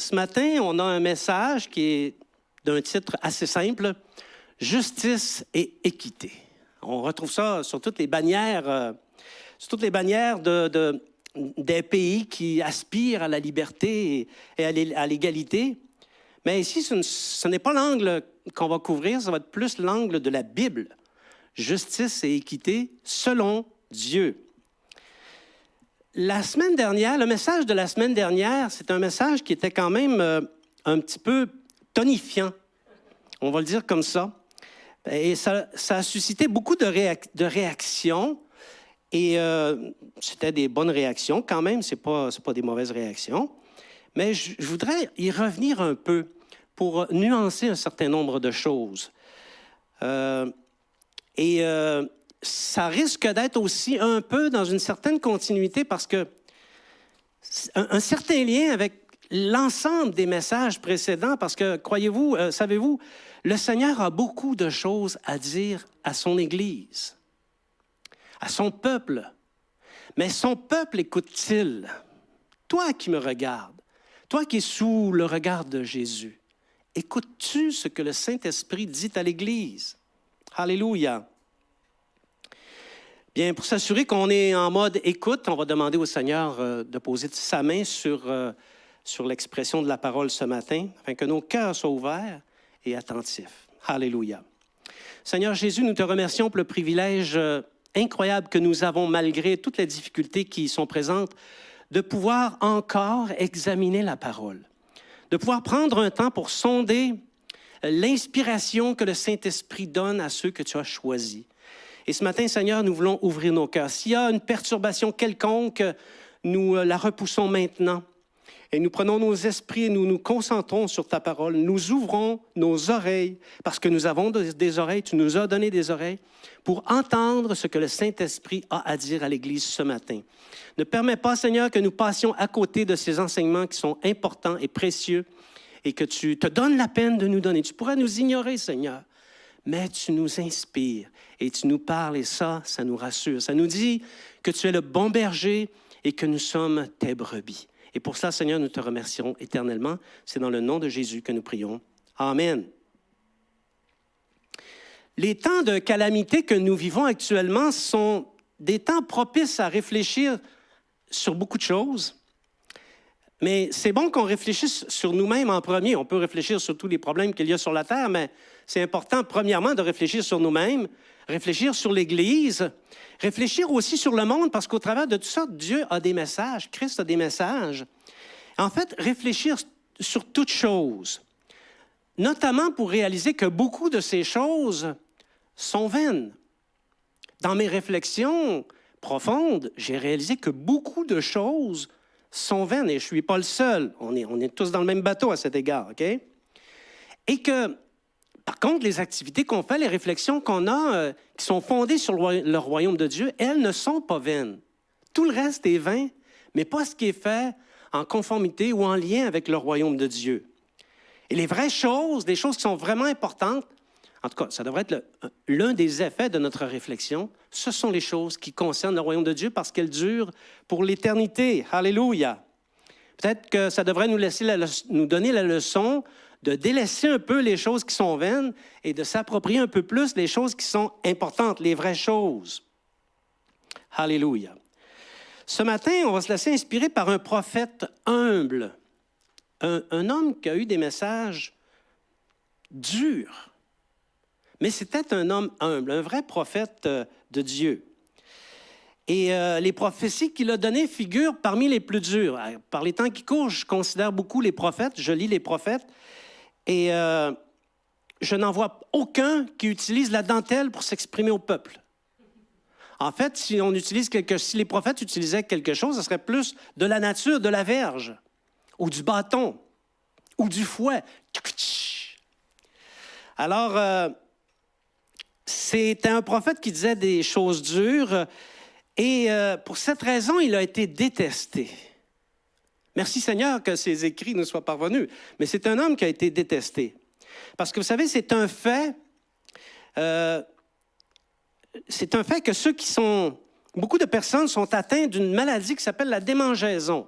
ce matin, on a un message qui est d'un titre assez simple, « Justice et équité ». On retrouve ça sur toutes les bannières, des pays qui aspirent à la liberté et à l'égalité. Mais ici, ce n'est pas l'angle qu'on va couvrir, ça va être plus l'angle de la Bible. Justice et équité selon Dieu. La semaine dernière, le message de la semaine dernière, c'est un message qui était quand même un petit peu tonifiant. On va le dire comme ça. Et ça a suscité beaucoup de réactions. Et c'était des bonnes réactions quand même, c'est pas des mauvaises réactions. Mais je voudrais y revenir un peu pour nuancer un certain nombre de choses. Ça risque d'être aussi un peu dans une certaine continuité parce que un certain lien avec l'ensemble des messages précédents, parce que, croyez-vous, savez-vous, le Seigneur a beaucoup de choses à dire à son Église, à son peuple. Mais son peuple écoute-t-il? Toi qui me regardes, toi qui es sous le regard de Jésus, écoutes-tu ce que le Saint-Esprit dit à l'Église? Alléluia! Bien, pour s'assurer qu'on est en mode écoute, on va demander au Seigneur de poser sa main sur l'expression de la parole ce matin, afin que nos cœurs soient ouverts et attentifs. Alléluia. Seigneur Jésus, nous te remercions pour le privilège incroyable que nous avons, malgré toutes les difficultés qui sont présentes, de pouvoir encore examiner la parole, de pouvoir prendre un temps pour sonder l'inspiration que le Saint-Esprit donne à ceux que tu as choisis. Et ce matin, Seigneur, nous voulons ouvrir nos cœurs. S'il y a une perturbation quelconque, nous la repoussons maintenant. Et nous prenons nos esprits et nous nous concentrons sur ta parole. Nous ouvrons nos oreilles, parce que nous avons des oreilles, tu nous as donné des oreilles, pour entendre ce que le Saint-Esprit a à dire à l'Église ce matin. Ne permets pas, Seigneur, que nous passions à côté de ces enseignements qui sont importants et précieux et que tu te donnes la peine de nous donner. Tu pourrais nous ignorer, Seigneur, mais tu nous inspires et tu nous parles et ça nous rassure. Ça nous dit que tu es le bon berger et que nous sommes tes brebis. Et pour ça, Seigneur, nous te remercions éternellement. C'est dans le nom de Jésus que nous prions. Amen. Les temps de calamité que nous vivons actuellement sont des temps propices à réfléchir sur beaucoup de choses. Mais c'est bon qu'on réfléchisse sur nous-mêmes en premier. On peut réfléchir sur tous les problèmes qu'il y a sur la terre, mais c'est important, premièrement, de réfléchir sur nous-mêmes, réfléchir sur l'Église, réfléchir aussi sur le monde, parce qu'au travers de tout ça, Dieu a des messages, Christ a des messages. En fait, réfléchir sur toutes choses, notamment pour réaliser que beaucoup de ces choses sont vaines. Dans mes réflexions profondes, j'ai réalisé que beaucoup de choses sont vaines, et je ne suis pas le seul. On est tous dans le même bateau à cet égard, OK? Et que, par contre, les activités qu'on fait, les réflexions qu'on a, qui sont fondées sur le royaume de Dieu, elles ne sont pas vaines. Tout le reste est vain, mais pas ce qui est fait en conformité ou en lien avec le royaume de Dieu. Et les vraies choses, des choses qui sont vraiment importantes, en tout cas, ça devrait être l'un des effets de notre réflexion, ce sont les choses qui concernent le royaume de Dieu parce qu'elles durent pour l'éternité. Alléluia! Peut-être que ça devrait nous donner la leçon de délaisser un peu les choses qui sont vaines et de s'approprier un peu plus les choses qui sont importantes, les vraies choses. Alléluia! Ce matin, on va se laisser inspirer par un prophète humble, un homme qui a eu des messages durs. Mais c'était un homme humble, un vrai prophète de Dieu. Et les prophéties qu'il a données figurent parmi les plus dures. Par les temps qui courent, je considère beaucoup les prophètes, je lis les prophètes, et je n'en vois aucun qui utilise la dentelle pour s'exprimer au peuple. En fait, si les prophètes utilisaient quelque chose, ce serait plus de la nature, de la verge, ou du bâton, ou du fouet. Alors, c'était un prophète qui disait des choses dures et pour cette raison, il a été détesté. Merci Seigneur que ses écrits nous soient parvenus, mais c'est un homme qui a été détesté. Parce que vous savez, c'est un fait que beaucoup de personnes sont atteintes d'une maladie qui s'appelle la démangeaison.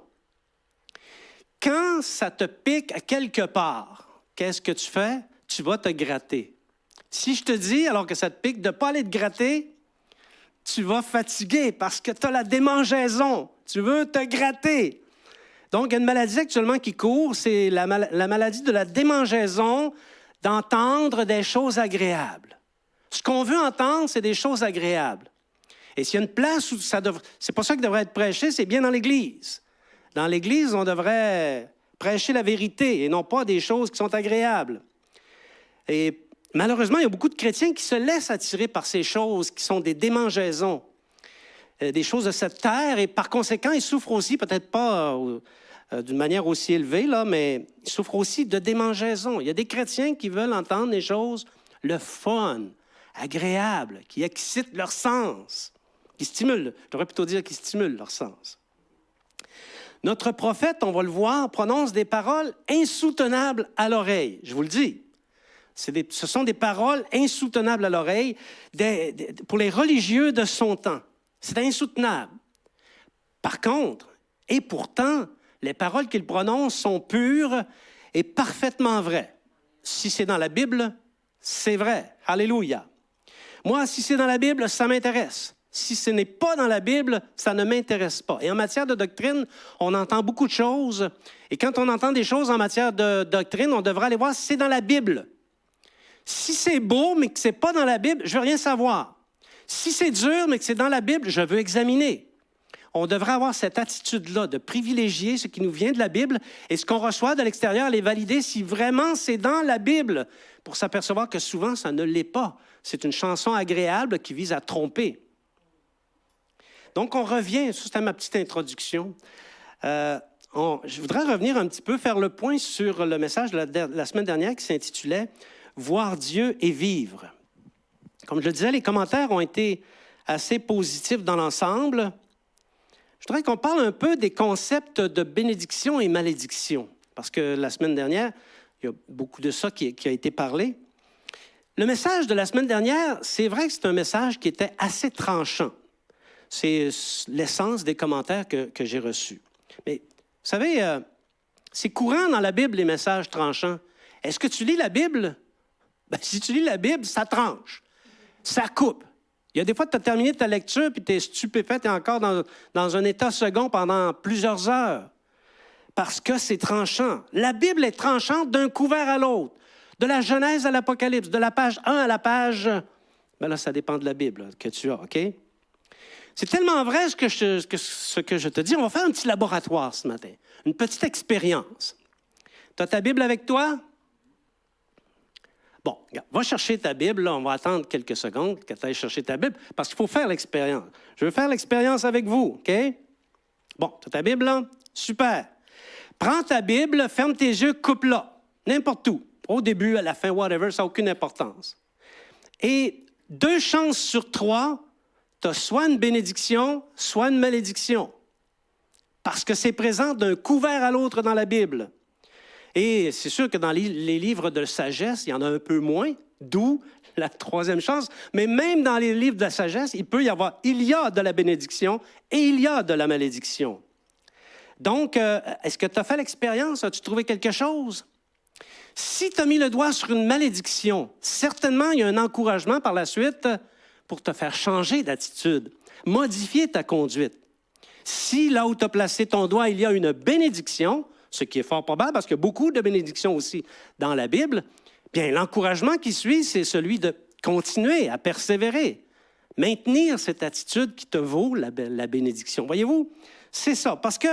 quand ça te pique à quelque part, qu'est-ce que tu fais? Tu vas te gratter. Si je te dis, alors que ça te pique, de ne pas aller te gratter, tu vas fatiguer parce que tu as la démangeaison. Tu veux te gratter. Donc, il y a une maladie actuellement qui court, c'est la maladie de la démangeaison, d'entendre des choses agréables. Ce qu'on veut entendre, c'est des choses agréables. Et s'il y a une place où c'est pas ça qui devrait être prêché, c'est bien dans l'Église. Dans l'Église, on devrait prêcher la vérité et non pas des choses qui sont agréables. Et malheureusement, il y a beaucoup de chrétiens qui se laissent attirer par ces choses qui sont des démangeaisons, des choses de cette terre, et par conséquent, ils souffrent aussi, peut-être pas d'une manière aussi élevée, là, mais ils souffrent aussi de démangeaisons. Il y a des chrétiens qui veulent entendre des choses, le fun, agréable, qui excitent leur sens, qui stimulent, je devrais plutôt dire qui stimulent leur sens. Notre prophète, on va le voir, prononce des paroles insoutenables à l'oreille. Je vous le dis. Ce sont des paroles insoutenables à l'oreille pour les religieux de son temps. C'est insoutenable. Par contre, et pourtant, les paroles qu'il prononce sont pures et parfaitement vraies. Si c'est dans la Bible, c'est vrai. Alléluia. Moi, si c'est dans la Bible, ça m'intéresse. Si ce n'est pas dans la Bible, ça ne m'intéresse pas. Et en matière de doctrine, on entend beaucoup de choses. Et quand on entend des choses en matière de doctrine, on devrait aller voir si c'est dans la Bible. Si c'est beau, mais que ce n'est pas dans la Bible, je ne veux rien savoir. Si c'est dur, mais que c'est dans la Bible, je veux examiner. On devrait avoir cette attitude-là de privilégier ce qui nous vient de la Bible et ce qu'on reçoit de l'extérieur, les valider si vraiment c'est dans la Bible, pour s'apercevoir que souvent, ça ne l'est pas. C'est une chanson agréable qui vise à tromper. Donc, on revient, c'était ma petite introduction. Je voudrais revenir un petit peu, faire le point sur le message de la semaine dernière qui s'intitulait « Voir Dieu et vivre ». Comme je le disais, les commentaires ont été assez positifs dans l'ensemble. Je voudrais qu'on parle un peu des concepts de bénédiction et malédiction, parce que la semaine dernière, il y a beaucoup de ça qui a été parlé. Le message de la semaine dernière, c'est vrai que c'est un message qui était assez tranchant. C'est l'essence des commentaires que j'ai reçus. Mais, vous savez, c'est courant dans la Bible, les messages tranchants. Est-ce que tu lis la Bible? Bien, si tu lis la Bible, ça tranche. Ça coupe. Il y a des fois, tu as terminé ta lecture, puis tu es stupéfait, tu es encore dans un état second pendant plusieurs heures. Parce que c'est tranchant. La Bible est tranchante d'un couvert à l'autre. De la Genèse à l'Apocalypse, de la page 1 à la page... Bien là, ça dépend de la Bible que tu as, OK? C'est tellement vrai ce que je te dis. On va faire un petit laboratoire ce matin, une petite expérience. Tu as ta Bible avec toi? Bon, regarde, va chercher ta Bible. Là, on va attendre quelques secondes que tu ailles chercher ta Bible parce qu'il faut faire l'expérience. Je veux faire l'expérience avec vous, OK? Bon, tu as ta Bible là? Super. Prends ta Bible, ferme tes yeux, coupe-la. N'importe où. Au début, à la fin, whatever, ça n'a aucune importance. Et 2 chances sur 3, tu as soit une bénédiction, soit une malédiction. Parce que c'est présent d'un couvert à l'autre dans la Bible. Et c'est sûr que dans les livres de sagesse, il y en a un peu moins, d'où la 3e chance. Mais même dans les livres de la sagesse, il y a de la bénédiction et il y a de la malédiction. Donc, est-ce que tu as fait l'expérience? As-tu trouvé quelque chose? Si tu as mis le doigt sur une malédiction, certainement, il y a un encouragement par la suite pour te faire changer d'attitude, modifier ta conduite. Si là où tu as placé ton doigt, il y a une bénédiction, ce qui est fort probable, parce qu'il y a beaucoup de bénédictions aussi dans la Bible, bien, l'encouragement qui suit, c'est celui de continuer à persévérer, maintenir cette attitude qui te vaut la bénédiction. Voyez-vous, c'est ça, parce que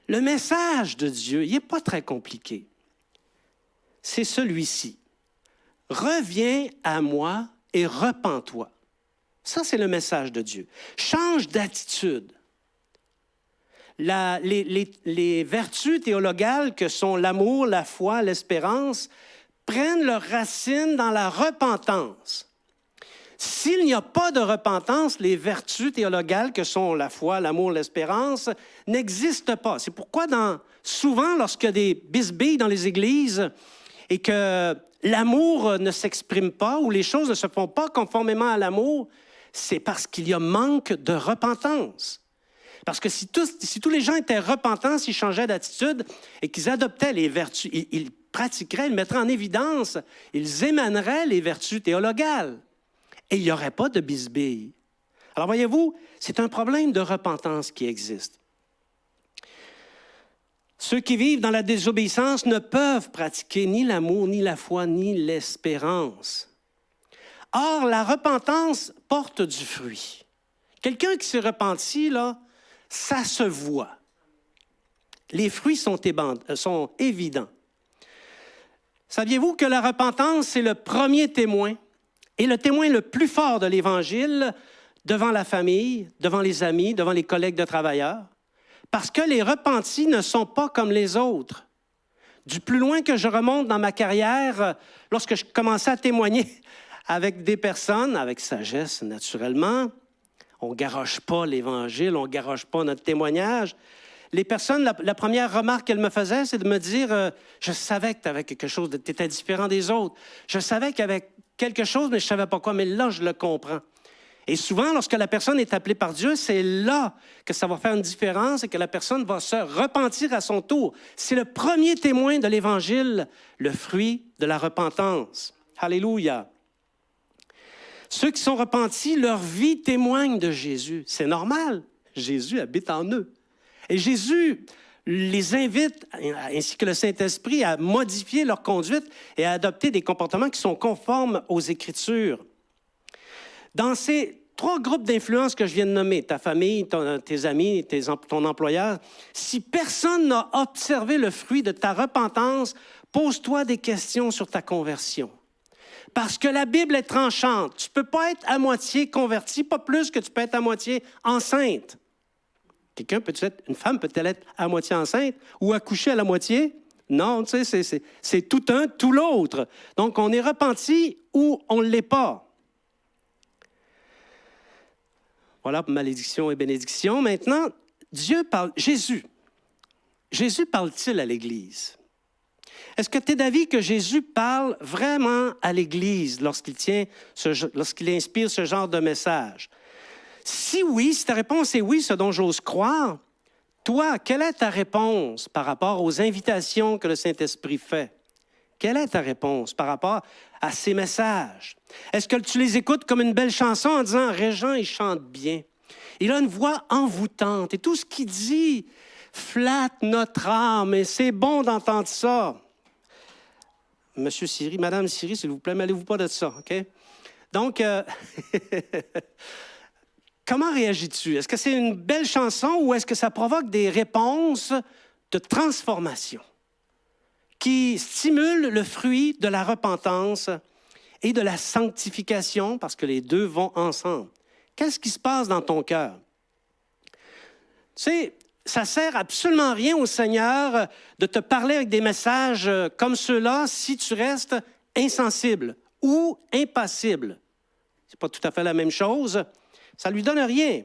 le message de Dieu, il n'est pas très compliqué. C'est celui-ci. Reviens à moi et repens-toi. Ça, c'est le message de Dieu. Change d'attitude. Les vertus théologales que sont l'amour, la foi, l'espérance, prennent leurs racines dans la repentance. S'il n'y a pas de repentance, les vertus théologales que sont la foi, l'amour, l'espérance n'existent pas. C'est pourquoi souvent, lorsqu'il y a des bisbilles dans les églises et que l'amour ne s'exprime pas ou les choses ne se font pas conformément à l'amour, c'est parce qu'il y a manque de repentance. Parce que si tous les gens étaient repentants, s'ils changeaient d'attitude et qu'ils adoptaient les vertus, ils pratiqueraient, ils mettraient en évidence, ils émaneraient les vertus théologales. Et il n'y aurait pas de bisbille. Alors voyez-vous, c'est un problème de repentance qui existe. Ceux qui vivent dans la désobéissance ne peuvent pratiquer ni l'amour, ni la foi, ni l'espérance. Or, la repentance porte du fruit. Quelqu'un qui s'est repenti, là, ça se voit. Les fruits sont évidents. Saviez-vous que la repentance, c'est le premier témoin et le témoin le plus fort de l'Évangile devant la famille, devant les amis, devant les collègues de travailleurs? Parce que les repentis ne sont pas comme les autres. Du plus loin que je remonte dans ma carrière, lorsque je commençais à témoigner avec des personnes, avec sagesse naturellement, on ne garoche pas l'Évangile, on ne garoche pas notre témoignage. Les personnes, la première remarque qu'elles me faisaient, c'est de me dire je savais que tu avais quelque chose, tu étais différent des autres. Je savais qu'il y avait quelque chose, mais je ne savais pas quoi, mais là, je le comprends. Et souvent, lorsque la personne est appelée par Dieu, c'est là que ça va faire une différence et que la personne va se repentir à son tour. C'est le premier témoin de l'Évangile, le fruit de la repentance. Alléluia. Ceux qui sont repentis, leur vie témoigne de Jésus. C'est normal. Jésus habite en eux. Et Jésus les invite, ainsi que le Saint-Esprit, à modifier leur conduite et à adopter des comportements qui sont conformes aux Écritures. Dans ces 3 groupes d'influence que je viens de nommer, ta famille, tes amis, ton employeur, si personne n'a observé le fruit de ta repentance, pose-toi des questions sur ta conversion. Parce que la Bible est tranchante. Tu ne peux pas être à moitié converti, pas plus que tu peux être à moitié enceinte. Une femme peut-elle être à moitié enceinte ou accoucher à la moitié? Non, tu sais, c'est tout un, tout l'autre. Donc, on est repenti ou on ne l'est pas. Voilà pour malédiction et bénédiction. Maintenant, Dieu parle, Jésus parle-t-il à l'Église? Est-ce que tu es d'avis que Jésus parle vraiment à l'Église lorsqu'il inspire ce genre de message? Si oui, si ta réponse est oui, ce dont j'ose croire, toi, quelle est ta réponse par rapport aux invitations que le Saint-Esprit fait? Quelle est ta réponse par rapport à ces messages? Est-ce que tu les écoutes comme une belle chanson en disant « Régent, il chante bien. Il a une voix envoûtante et tout ce qu'il dit flatte notre âme et c'est bon d'entendre ça. » Monsieur Siri, Madame Siri, s'il vous plaît, mêlez-vous pas de ça, OK? Donc, comment réagis-tu? Est-ce que c'est une belle chanson ou est-ce que ça provoque des réponses de transformation qui stimulent le fruit de la repentance et de la sanctification, parce que les deux vont ensemble? Qu'est-ce qui se passe dans ton cœur? Tu sais, ça ne sert absolument rien au Seigneur de te parler avec des messages comme ceux-là si tu restes insensible ou impassible. Ce n'est pas tout à fait la même chose. Ça ne lui donne rien.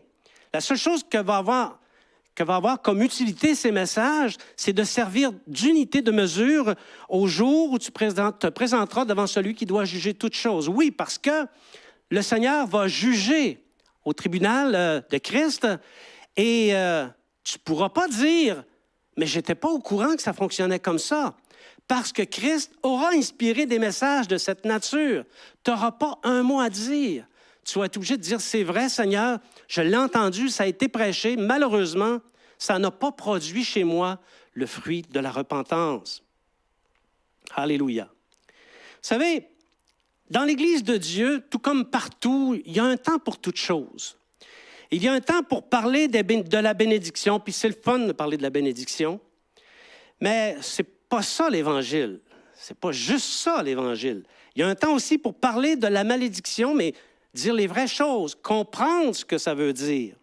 La seule chose que va avoir comme utilité ces messages, c'est de servir d'unité de mesure au jour où tu te présenteras devant celui qui doit juger toutes choses. Oui, parce que le Seigneur va juger au tribunal de Christ et tu ne pourras pas dire « mais je n'étais pas au courant que ça fonctionnait comme ça ». Parce que Christ aura inspiré des messages de cette nature. Tu n'auras pas un mot à dire. Tu vas être obligé de dire « c'est vrai, Seigneur, je l'ai entendu, ça a été prêché. Malheureusement, ça n'a pas produit chez moi le fruit de la repentance. » Alléluia. Vous savez, dans l'Église de Dieu, tout comme partout, il y a un temps pour toute chose. Il y a un temps pour parler de la bénédiction, puis c'est le fun de parler de la bénédiction, mais c'est pas ça l'Évangile. C'est pas juste ça l'Évangile. Il y a un temps aussi pour parler de la malédiction, mais dire les vraies choses, comprendre ce que ça veut dire.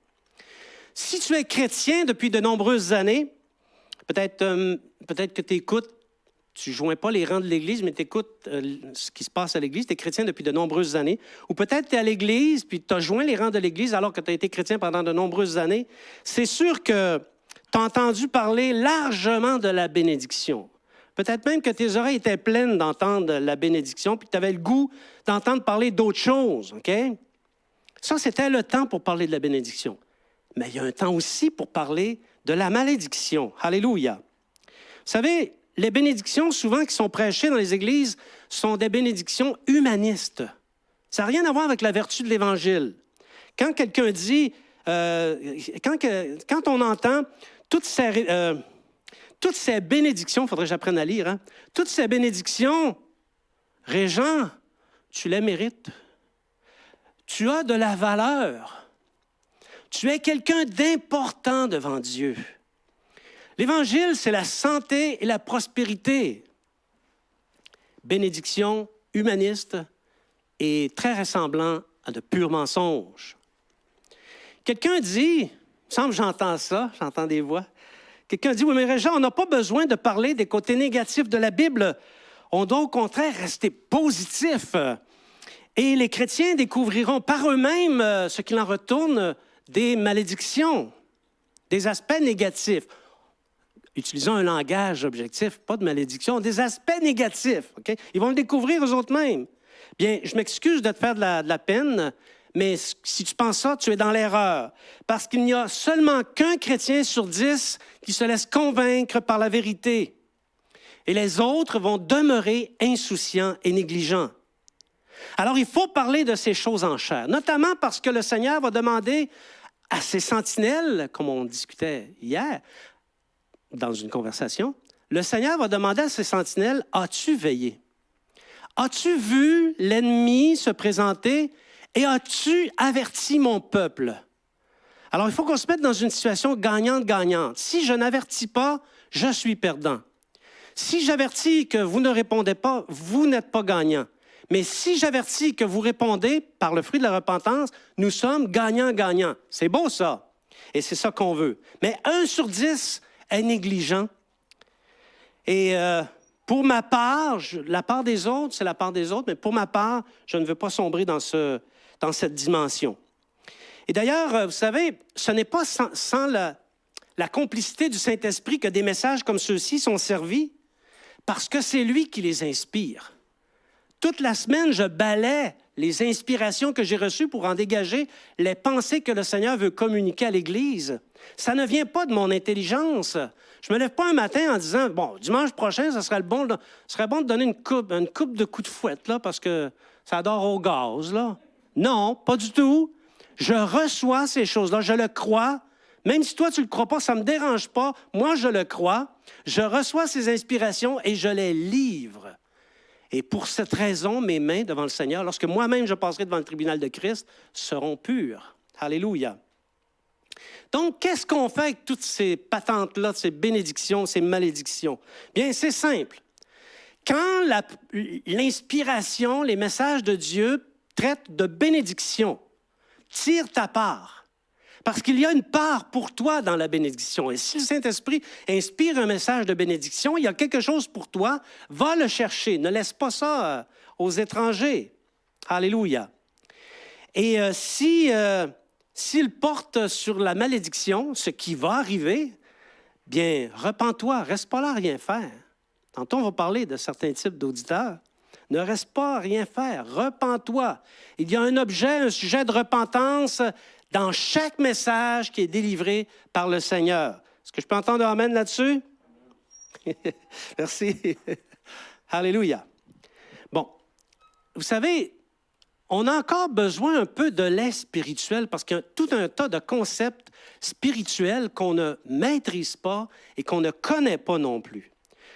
Si tu es chrétien depuis de nombreuses années, peut-être que tu écoutes, tu ne joins pas les rangs de l'Église, mais tu écoutes ce qui se passe à l'Église, tu es chrétien depuis de nombreuses années, ou peut-être tu es à l'Église, puis tu as joint les rangs de l'Église alors que tu as été chrétien pendant de nombreuses années, c'est sûr que tu as entendu parler largement de la bénédiction. Peut-être même que tes oreilles étaient pleines d'entendre la bénédiction, puis tu avais le goût d'entendre parler d'autres choses, OK? Ça, c'était le temps pour parler de la bénédiction. Mais il y a un temps aussi pour parler de la malédiction. Alléluia. Vous savez, les bénédictions souvent qui sont prêchées dans les églises sont des bénédictions humanistes. Ça n'a rien à voir avec la vertu de l'Évangile. Quand quelqu'un dit, quand on entend toutes ces bénédictions, il faudrait que j'apprenne à lire, hein? Toutes ces bénédictions, Régent, tu les mérites. Tu as de la valeur. Tu es quelqu'un d'important devant Dieu. L'Évangile, c'est la santé et la prospérité. Bénédiction humaniste et très ressemblant à de purs mensonges. Quelqu'un dit, il me semble que j'entends ça, j'entends des voix. Quelqu'un dit, oui, mais Régent, on n'a pas besoin de parler des côtés négatifs de la Bible. On doit au contraire rester positif. Et les chrétiens découvriront par eux-mêmes ce qu'il en retourne des malédictions, des aspects négatifs. Utilisons un langage objectif, pas de malédiction, des aspects négatifs. Okay? Ils vont le découvrir eux autres mêmes. Bien, je m'excuse de te faire de la peine, mais si tu penses ça, tu es dans l'erreur. Parce qu'il n'y a seulement qu'un chrétien sur 10 qui se laisse convaincre par la vérité. Et les autres vont demeurer insouciants et négligents. Alors, il faut parler de ces choses en chair, notamment parce que le Seigneur va demander à ses sentinelles, comme on discutait hier dans une conversation, le Seigneur va demander à ses sentinelles, as-tu veillé? As-tu vu l'ennemi se présenter et as-tu averti mon peuple? Alors, il faut qu'on se mette dans une situation gagnante-gagnante. Si je n'avertis pas, je suis perdant. Si j'avertis que vous ne répondez pas, vous n'êtes pas gagnant. Mais si j'avertis que vous répondez par le fruit de la repentance, nous sommes gagnants-gagnants. C'est beau, ça. Et c'est ça qu'on veut. Mais 1 sur 10 est négligent. Et pour ma part, la part des autres, c'est la part des autres, mais pour ma part, je ne veux pas sombrer dans cette dimension. Et d'ailleurs, vous savez, ce n'est pas sans la complicité du Saint-Esprit que des messages comme ceux-ci sont servis, parce que c'est lui qui les inspire. Toute la semaine, je balais les inspirations que j'ai reçues pour en dégager les pensées que le Seigneur veut communiquer à l'Église. Ça ne vient pas de mon intelligence. Je ne me lève pas un matin en disant, bon, dimanche prochain, ce serait bon de donner une coupe de coups de fouette, là, parce que ça dort au gaz, là. Non, pas du tout. Je reçois ces choses-là, je le crois. Même si toi, tu ne le crois pas, ça ne me dérange pas. Moi, je le crois. Je reçois ces inspirations et je les livre. Et pour cette raison, mes mains devant le Seigneur, lorsque moi-même je passerai devant le tribunal de Christ, seront pures. Alléluia. Donc, qu'est-ce qu'on fait avec toutes ces patentes-là, ces bénédictions, ces malédictions? Bien, c'est simple. Quand l'inspiration, les messages de Dieu traitent de bénédiction, tire ta part. Parce qu'il y a une part pour toi dans la bénédiction. Et si le Saint-Esprit inspire un message de bénédiction, il y a quelque chose pour toi, va le chercher. Ne laisse pas ça aux étrangers. Alléluia. Et s'il porte sur la malédiction, ce qui va arriver, bien, repens-toi, reste pas là à rien faire. Tantôt, on va parler de certains types d'auditeurs. Ne reste pas à rien faire, repens-toi. Il y a un objet, un sujet de repentance dans chaque message qui est délivré par le Seigneur. Est-ce que je peux entendre un amen là-dessus? Merci. Alléluia. Bon, vous savez, on a encore besoin un peu de lait spirituel parce qu'il y a tout un tas de concepts spirituels qu'on ne maîtrise pas et qu'on ne connaît pas non plus.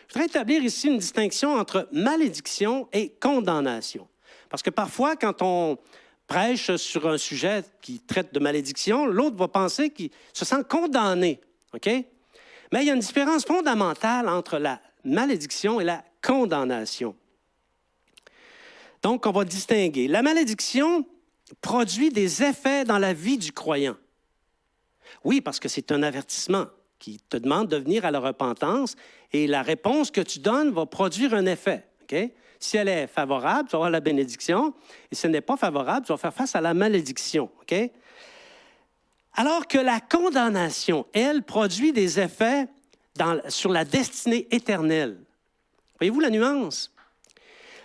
Je voudrais établir ici une distinction entre malédiction et condamnation. Parce que parfois, quand on prêche sur un sujet qui traite de malédiction, l'autre va penser qu'il se sent condamné. OK? Mais il y a une différence fondamentale entre la malédiction et la condamnation. Donc, on va distinguer. La malédiction produit des effets dans la vie du croyant. Oui, parce que c'est un avertissement qui te demande de venir à la repentance et la réponse que tu donnes va produire un effet. OK? Si elle est favorable, tu vas avoir la bénédiction. Et si elle n'est pas favorable, tu vas faire face à la malédiction. OK? Alors que la condamnation, elle, produit des effets sur la destinée éternelle. Voyez-vous la nuance?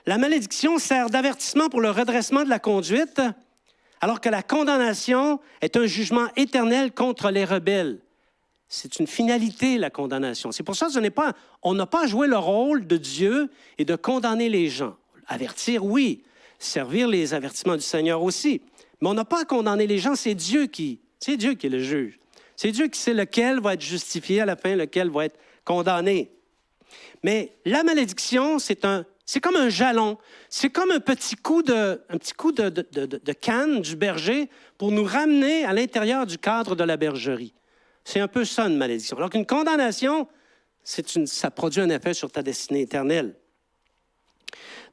La malédiction sert d'avertissement pour le redressement de la conduite, alors que la condamnation est un jugement éternel contre les rebelles. C'est une finalité, la condamnation. C'est pour ça on n'a pas joué le rôle de Dieu et de condamner les gens. Avertir, oui. Servir les avertissements du Seigneur aussi. Mais on n'a pas à condamner les gens, c'est Dieu qui est le juge. C'est Dieu qui sait lequel va être justifié à la fin, lequel va être condamné. Mais la malédiction, c'est comme un jalon. C'est comme un petit coup de canne du berger pour nous ramener à l'intérieur du cadre de la bergerie. C'est un peu ça, une malédiction. Alors qu'une condamnation, ça produit un effet sur ta destinée éternelle.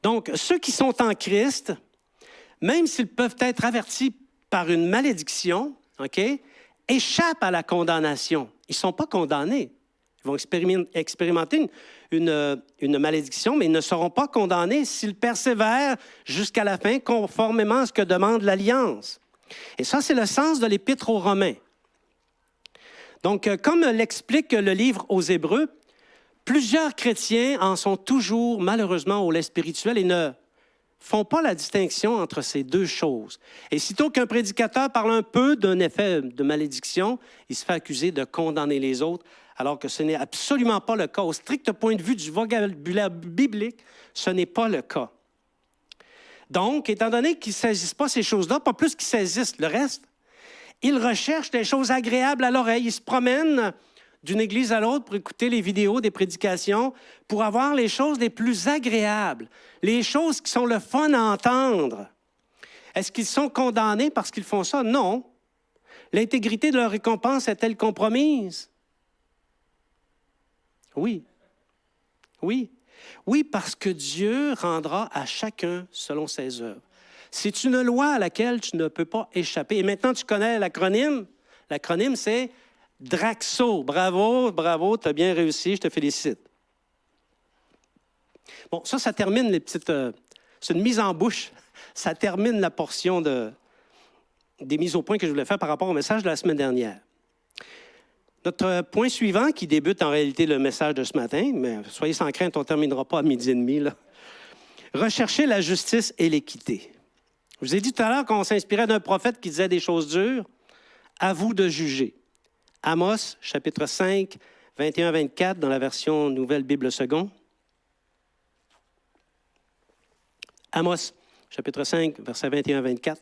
Donc, ceux qui sont en Christ, même s'ils peuvent être avertis par une malédiction, échappent à la condamnation. Ils ne sont pas condamnés. Ils vont expérimenter une malédiction, mais ils ne seront pas condamnés s'ils persévèrent jusqu'à la fin, conformément à ce que demande l'Alliance. Et ça, c'est le sens de l'Épître aux Romains. Donc, comme l'explique le livre aux Hébreux, plusieurs chrétiens en sont toujours, malheureusement, au lait spirituel et ne font pas la distinction entre ces deux choses. Et sitôt qu'un prédicateur parle un peu d'un effet de malédiction, il se fait accuser de condamner les autres, alors que ce n'est absolument pas le cas. Au strict point de vue du vocabulaire biblique, ce n'est pas le cas. Donc, étant donné qu'ils ne saisissent pas ces choses-là, pas plus qu'ils saisissent le reste, ils recherchent des choses agréables à l'oreille. Ils se promènent d'une église à l'autre pour écouter les vidéos des prédications, pour avoir les choses les plus agréables, les choses qui sont le fun à entendre. Est-ce qu'ils sont condamnés parce qu'ils font ça? Non. L'intégrité de leur récompense est-elle compromise? Oui. Oui. Oui, parce que Dieu rendra à chacun selon ses œuvres. C'est une loi à laquelle tu ne peux pas échapper. Et maintenant, tu connais l'acronyme. L'acronyme, c'est Draxo. Bravo, bravo, tu as bien réussi, je te félicite. Bon, ça termine les petites... c'est une mise en bouche. Ça termine la portion des mises au point que je voulais faire par rapport au message de la semaine dernière. Notre point suivant, qui débute en réalité le message de ce matin, mais soyez sans crainte, on ne terminera pas à 12h30, là. Rechercher la justice et l'équité. Je vous ai dit tout à l'heure qu'on s'inspirait d'un prophète qui disait des choses dures. À vous de juger. Amos, chapitre 5, 21-24, dans la version Nouvelle Bible Second. Amos, chapitre 5, versets 21-24.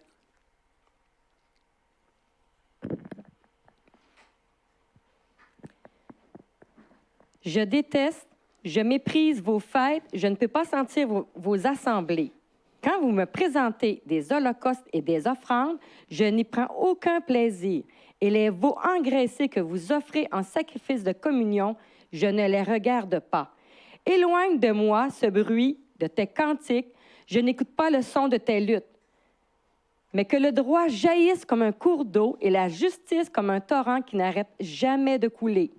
Je déteste, je méprise vos fêtes, je ne peux pas sentir vos assemblées. Quand vous me présentez des holocaustes et des offrandes, je n'y prends aucun plaisir. Et les veaux engraissés que vous offrez en sacrifice de communion, je ne les regarde pas. Éloigne de moi ce bruit de tes cantiques, je n'écoute pas le son de tes luttes. Mais que le droit jaillisse comme un cours d'eau et la justice comme un torrent qui n'arrête jamais de couler.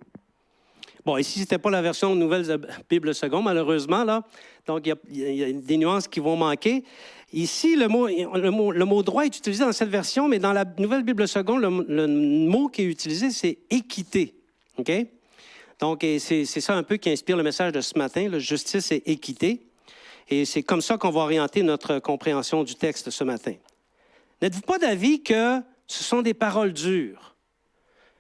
Bon, ici, ce n'était pas la version Nouvelle Bible Seconde, malheureusement, là. Donc, il y a des nuances qui vont manquer. Ici, le mot droit est utilisé dans cette version, mais dans la Nouvelle Bible Seconde, le mot qui est utilisé, c'est équité. OK? Donc, c'est ça un peu qui inspire le message de ce matin, là, justice et équité. Et c'est comme ça qu'on va orienter notre compréhension du texte ce matin. N'êtes-vous pas d'avis que ce sont des paroles dures?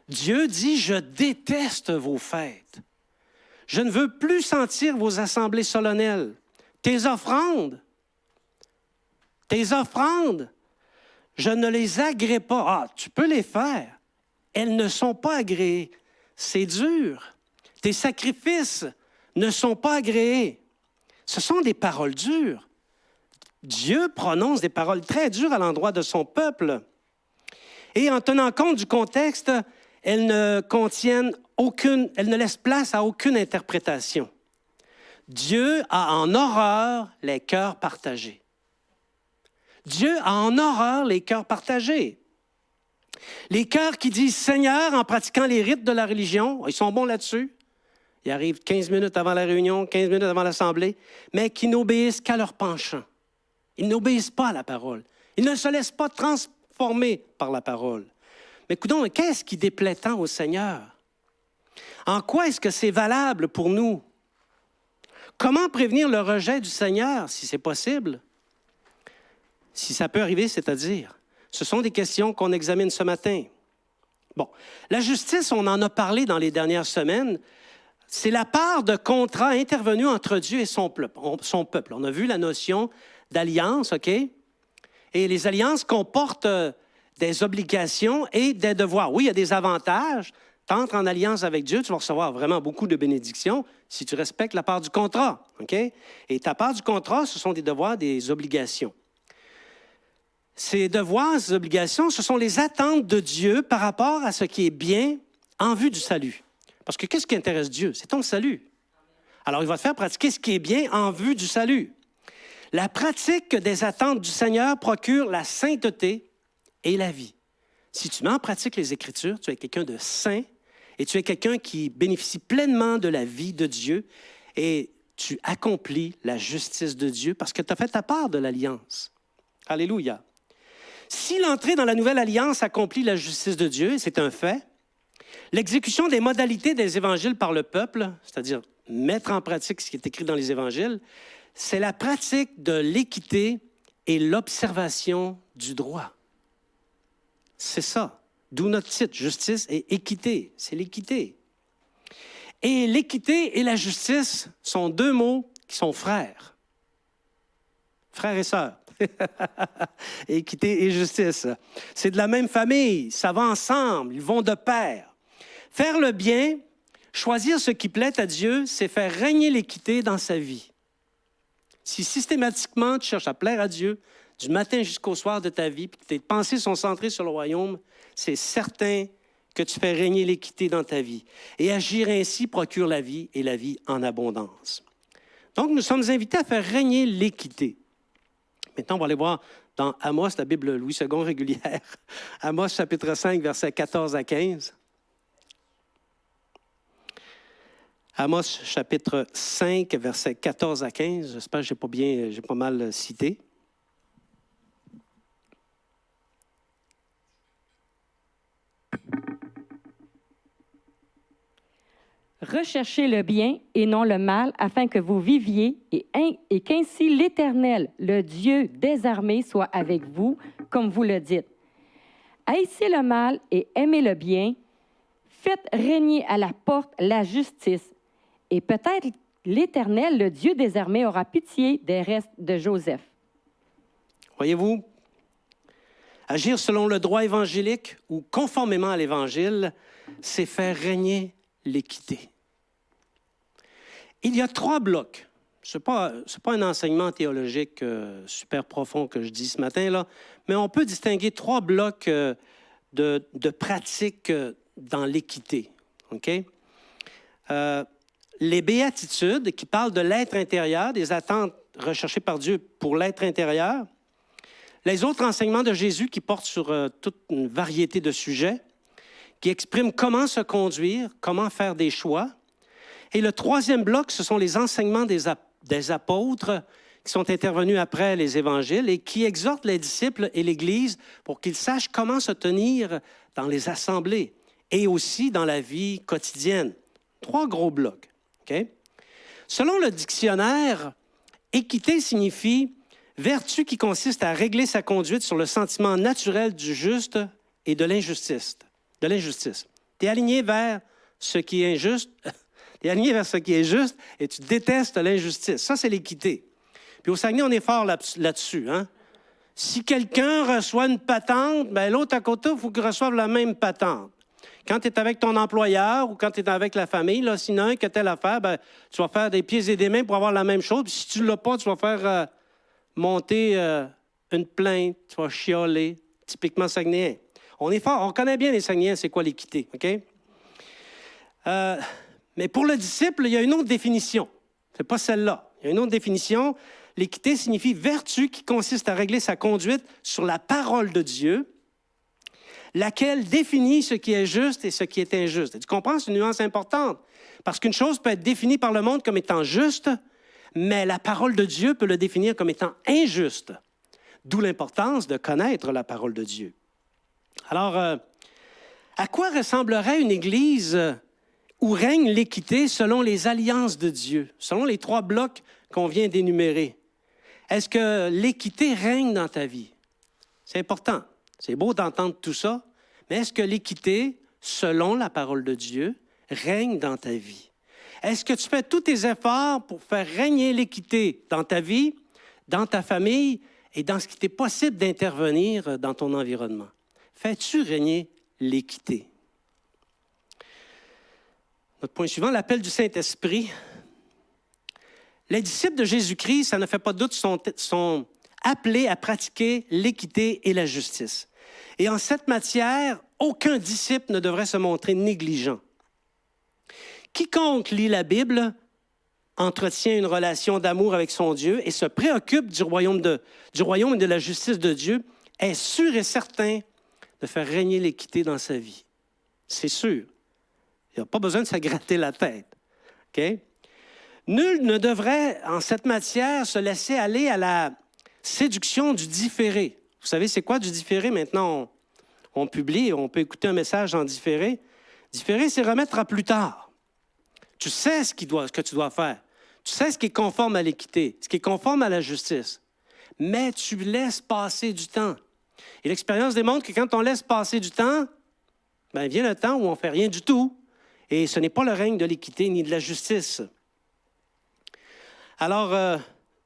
Dieu dit, je déteste vos fêtes. Je ne veux plus sentir vos assemblées solennelles. Tes offrandes, je ne les agrée pas. Ah, tu peux les faire. Elles ne sont pas agréées. C'est dur. Tes sacrifices ne sont pas agréés. Ce sont des paroles dures. Dieu prononce des paroles très dures à l'endroit de son peuple. Et en tenant compte du contexte, elles ne laissent place à aucune interprétation. Dieu a en horreur les cœurs partagés. Dieu a en horreur les cœurs partagés. Les cœurs qui disent Seigneur en pratiquant les rites de la religion, ils sont bons là-dessus. Ils arrivent 15 minutes avant la réunion, 15 minutes avant l'assemblée, mais qui n'obéissent qu'à leur penchant. Ils n'obéissent pas à la parole. Ils ne se laissent pas transformer par la parole. Mais écoutons, qu'est-ce qui déplaît tant au Seigneur? En quoi est-ce que c'est valable pour nous? Comment prévenir le rejet du Seigneur, si c'est possible? Si ça peut arriver, c'est-à-dire, Ce sont des questions qu'on examine ce matin. Bon, la justice, on en a parlé dans les dernières semaines. C'est la part de contrat intervenu entre Dieu et son peuple. On a vu la notion d'alliance, OK? Et les alliances comportent des obligations et des devoirs. Oui, il y a des avantages. Tu entres en alliance avec Dieu, tu vas recevoir vraiment beaucoup de bénédictions si tu respectes la part du contrat, OK? Et ta part du contrat, ce sont des devoirs, des obligations. Ces devoirs, ces obligations, ce sont les attentes de Dieu par rapport à ce qui est bien en vue du salut. Parce que qu'est-ce qui intéresse Dieu? C'est ton salut. Alors, il va te faire pratiquer ce qui est bien en vue du salut. La pratique des attentes du Seigneur procure la sainteté et la vie. Si tu mets en pratique les Écritures, tu es quelqu'un de saint et tu es quelqu'un qui bénéficie pleinement de la vie de Dieu et tu accomplis la justice de Dieu parce que tu as fait ta part de l'alliance. Alléluia. Si l'entrée dans la nouvelle alliance accomplit la justice de Dieu, et c'est un fait, l'exécution des modalités des évangiles par le peuple, c'est-à-dire mettre en pratique ce qui est écrit dans les évangiles, c'est la pratique de l'équité et l'observation du droit. C'est ça. D'où notre titre, justice et équité. C'est l'équité. Et l'équité et la justice sont deux mots qui sont frères. Frères et sœurs. Équité et justice. C'est de la même famille. Ça va ensemble. Ils vont de pair. Faire le bien, choisir ce qui plaît à Dieu, c'est faire régner l'équité dans sa vie. Si systématiquement tu cherches à plaire à Dieu, du matin jusqu'au soir de ta vie, puis que tes pensées sont centrées sur le royaume, c'est certain que tu fais régner l'équité dans ta vie. Et agir ainsi procure la vie et la vie en abondance. Donc, nous sommes invités à faire régner l'équité. Maintenant, on va aller voir dans Amos, la Bible Louis II régulière, Amos chapitre 5, versets 14 à 15. Amos chapitre 5, versets 14 à 15. J'espère que j'ai pas mal cité. Recherchez le bien et non le mal, afin que vous viviez et qu'ainsi l'Éternel, le Dieu des armées, soit avec vous, comme vous le dites. Haïssez le mal et aimez le bien. Faites régner à la porte la justice. Et peut-être l'Éternel, le Dieu des armées, aura pitié des restes de Joseph. Voyez-vous, agir selon le droit évangélique ou conformément à l'Évangile, c'est faire régner l'équité. Il y a 3 blocs. Ce n'est pas un enseignement théologique super profond que je dis ce matin, là, mais on peut distinguer 3 blocs de pratiques dans l'équité. OK? Les béatitudes qui parlent de l'être intérieur, des attentes recherchées par Dieu pour l'être intérieur. Les autres enseignements de Jésus qui portent sur toute une variété de sujets, qui expriment comment se conduire, comment faire des choix. Et le 3e bloc, ce sont les enseignements des apôtres qui sont intervenus après les évangiles et qui exhortent les disciples et l'Église pour qu'ils sachent comment se tenir dans les assemblées et aussi dans la vie quotidienne. 3 gros blocs. Okay? Selon le dictionnaire, équité signifie vertu qui consiste à régler sa conduite sur le sentiment naturel du juste et de l'injustice. Tu es aligné vers ce qui est injuste. Tu es aligné vers ce qui est juste et tu détestes l'injustice. Ça, c'est l'équité. Puis au Saguenay, on est fort là-dessus. Hein? Si quelqu'un reçoit une patente, bien, l'autre à côté, il faut qu'il reçoive la même patente. Quand tu es avec ton employeur ou quand tu es avec la famille, là, s'il y en a un qui a telle affaire, bien, tu vas faire des pieds et des mains pour avoir la même chose. Puis si tu ne l'as pas, tu vas faire monter une plainte, tu vas chialer, typiquement saguenéen. On est fort, on connaît bien les Saguenayens, c'est quoi l'équité, OK? Mais pour le disciple, il y a une autre définition. Ce n'est pas celle-là. Il y a une autre définition. L'équité signifie vertu qui consiste à régler sa conduite sur la parole de Dieu, laquelle définit ce qui est juste et ce qui est injuste. Et tu comprends, c'est une nuance importante. Parce qu'une chose peut être définie par le monde comme étant juste, mais la parole de Dieu peut le définir comme étant injuste. D'où l'importance de connaître la parole de Dieu. Alors, à quoi ressemblerait une Église où règne l'équité selon les alliances de Dieu, selon les 3 blocs qu'on vient d'énumérer? Est-ce que l'équité règne dans ta vie? C'est important. C'est beau d'entendre tout ça, mais est-ce que l'équité, selon la parole de Dieu, règne dans ta vie? Est-ce que tu fais tous tes efforts pour faire régner l'équité dans ta vie, dans ta famille et dans ce qui t'est possible d'intervenir dans ton environnement? Fais-tu régner l'équité? Notre point suivant, l'appel du Saint-Esprit. Les disciples de Jésus-Christ, ça ne fait pas de doute, sont appelés à pratiquer l'équité et la justice. Et en cette matière, aucun disciple ne devrait se montrer négligent. Quiconque lit la Bible entretient une relation d'amour avec son Dieu et se préoccupe du royaume et de la justice de Dieu est sûr et certain de faire régner l'équité dans sa vie. C'est sûr. Il n'y a pas besoin de se gratter la tête. OK? Nul ne devrait, en cette matière, se laisser aller à la séduction du différé. Vous savez, c'est quoi du différé? Maintenant, on publie, on peut écouter un message en différé. Différé, c'est remettre à plus tard. Tu sais ce que tu dois faire. Tu sais ce qui est conforme à l'équité, ce qui est conforme à la justice. Mais tu laisses passer du temps. Et l'expérience démontre que quand on laisse passer du temps, bien, vient le temps où on ne fait rien du tout. Et ce n'est pas le règne de l'équité ni de la justice. Alors,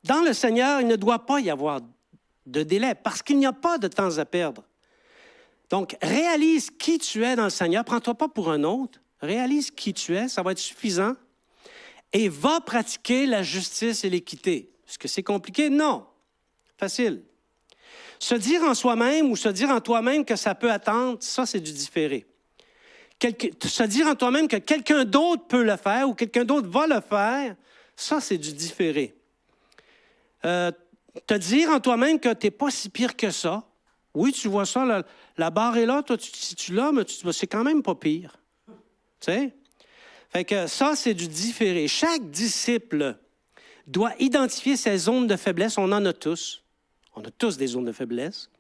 dans le Seigneur, il ne doit pas y avoir de délai parce qu'il n'y a pas de temps à perdre. Donc, réalise qui tu es dans le Seigneur. Prends-toi pas pour un autre. Réalise qui tu es, ça va être suffisant. Et va pratiquer la justice et l'équité. Est-ce que c'est compliqué? Non. Facile. Se dire en soi-même ou se dire en toi-même que ça peut attendre, ça, c'est du différé. Se dire en toi-même que quelqu'un d'autre peut le faire ou quelqu'un d'autre va le faire, ça, c'est du différé. Te dire en toi-même que tu n'es pas si pire que ça. Oui, tu vois ça, la barre est là, toi, si tu l'as, mais c'est quand même pas pire. Tu sais? Fait que ça, c'est du différé. Chaque disciple doit identifier ses zones de faiblesse. On en a tous. On a tous des zones de faiblesse.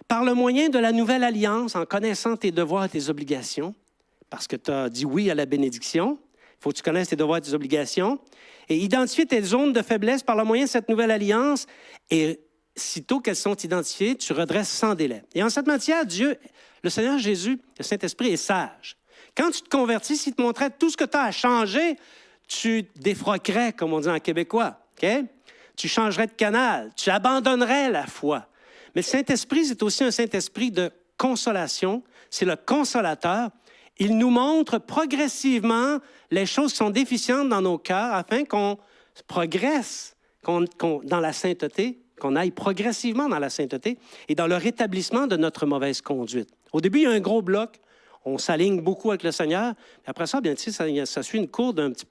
Par le moyen de la nouvelle alliance, en connaissant tes devoirs et tes obligations, parce que tu as dit oui à la bénédiction, il faut que tu connaisses tes devoirs et tes obligations, et identifier tes zones de faiblesse par le moyen de cette nouvelle alliance, et sitôt qu'elles sont identifiées, tu redresses sans délai. Et en cette matière, Dieu, le Seigneur Jésus, le Saint-Esprit est sage. Quand tu te convertis, s'il te montrait tout ce que tu as à changer, tu défroquerais, comme on dit en québécois. Okay? Tu changerais de canal, tu abandonnerais la foi. Mais le Saint-Esprit, c'est aussi un Saint-Esprit de consolation. C'est le consolateur. Il nous montre progressivement les choses qui sont déficientes dans nos cœurs afin qu'on progresse dans la sainteté, qu'on aille progressivement dans la sainteté et dans le rétablissement de notre mauvaise conduite. Au début, il y a un gros bloc. On s'aligne beaucoup avec le Seigneur. Après ça, bien, tu sais, ça suit une courbe un petit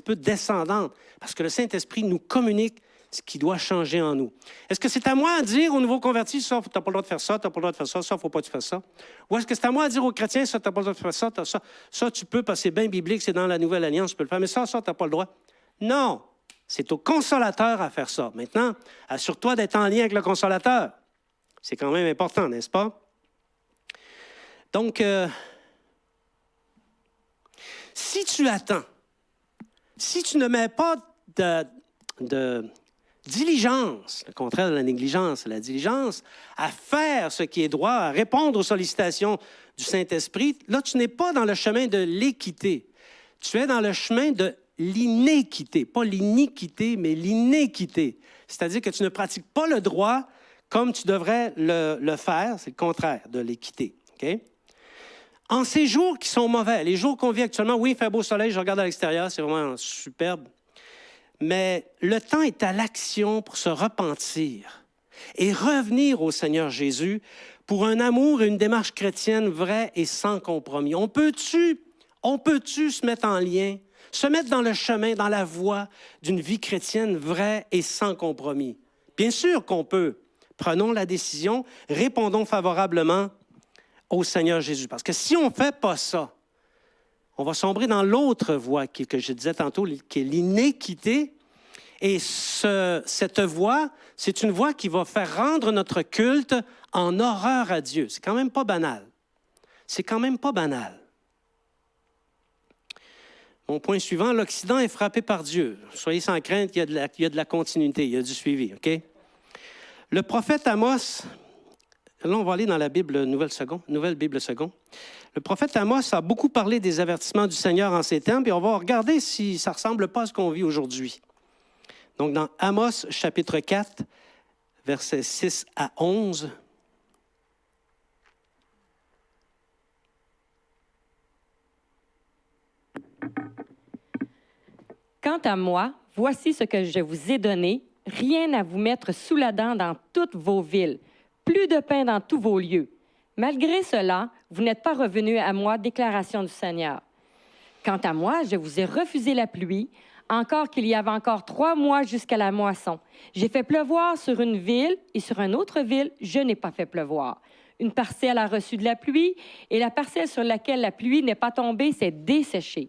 peu descendante parce que le Saint-Esprit nous communique ce qui doit changer en nous. Est-ce que c'est à moi à dire aux nouveaux convertis, ça, tu n'as pas le droit de faire ça, tu n'as pas le droit de faire ça, ça, il ne faut pas que tu fasses ça? Ou est-ce que c'est à moi à dire aux chrétiens, ça, tu n'as pas le droit de faire ça, ça, tu peux, parce que c'est bien biblique, c'est dans la Nouvelle Alliance, tu peux le faire, mais ça, tu n'as pas le droit? Non, c'est au consolateur à faire ça. Maintenant, assure-toi d'être en lien avec le consolateur. C'est quand même important, n'est-ce pas? Donc, si tu attends, si tu ne mets pas de diligence, le contraire de la négligence, la diligence, à faire ce qui est droit, à répondre aux sollicitations du Saint-Esprit, là, tu n'es pas dans le chemin de l'équité. Tu es dans le chemin de l'inéquité. Pas l'iniquité, mais l'inéquité. C'est-à-dire que tu ne pratiques pas le droit comme tu devrais le faire. C'est le contraire de l'équité. Okay? En ces jours qui sont mauvais, les jours qu'on vit actuellement, oui, il fait beau soleil, je regarde à l'extérieur, c'est vraiment superbe. Mais le temps est à l'action pour se repentir et revenir au Seigneur Jésus pour un amour et une démarche chrétienne vraie et sans compromis. On peut-tu se mettre en lien, se mettre dans le chemin, dans la voie d'une vie chrétienne vraie et sans compromis? Bien sûr qu'on peut. Prenons la décision, répondons favorablement au Seigneur Jésus. Parce que si on ne fait pas ça, on va sombrer dans l'autre voie que je disais tantôt, qui est l'inéquité. Et cette voie, c'est une voie qui va faire rendre notre culte en horreur à Dieu. C'est quand même pas banal. C'est quand même pas banal. Mon point suivant, l'Occident est frappé par Dieu. Soyez sans crainte, il y a de la continuité, il y a du suivi. OK? Le prophète Amos là, on va aller dans la Bible Nouvelle Bible Seconde. Le prophète Amos a beaucoup parlé des avertissements du Seigneur en ces temps, puis on va regarder si ça ne ressemble pas à ce qu'on vit aujourd'hui. Donc, dans Amos, chapitre 4, versets 6 à 11. Quant à moi, voici ce que je vous ai donné, rien à vous mettre sous la dent dans toutes vos villes, plus de pain dans tous vos lieux. Malgré cela, vous n'êtes pas revenus à moi, déclaration du Seigneur. Quant à moi, je vous ai refusé la pluie, encore qu'il y avait encore 3 mois jusqu'à la moisson. J'ai fait pleuvoir sur une ville et sur une autre ville, je n'ai pas fait pleuvoir. Une parcelle a reçu de la pluie et la parcelle sur laquelle la pluie n'est pas tombée s'est desséchée.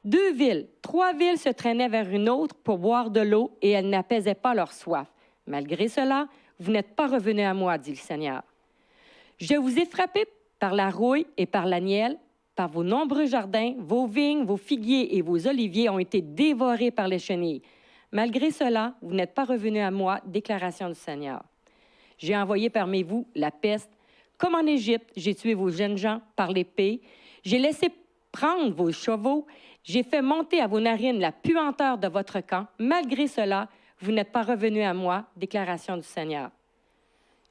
2 villes, 3 villes se traînaient vers une autre pour boire de l'eau et elles n'apaisaient pas leur soif. Malgré cela, vous n'êtes pas revenus à moi, dit le Seigneur. Je vous ai frappé par la rouille et par la nielle, par vos nombreux jardins, vos vignes, vos figuiers et vos oliviers ont été dévorés par les chenilles. Malgré cela, vous n'êtes pas revenus à moi, déclaration du Seigneur. J'ai envoyé parmi vous la peste. Comme en Égypte, j'ai tué vos jeunes gens par l'épée. J'ai laissé prendre vos chevaux. J'ai fait monter à vos narines la puanteur de votre camp. Malgré cela, vous n'êtes pas revenus à moi, déclaration du Seigneur.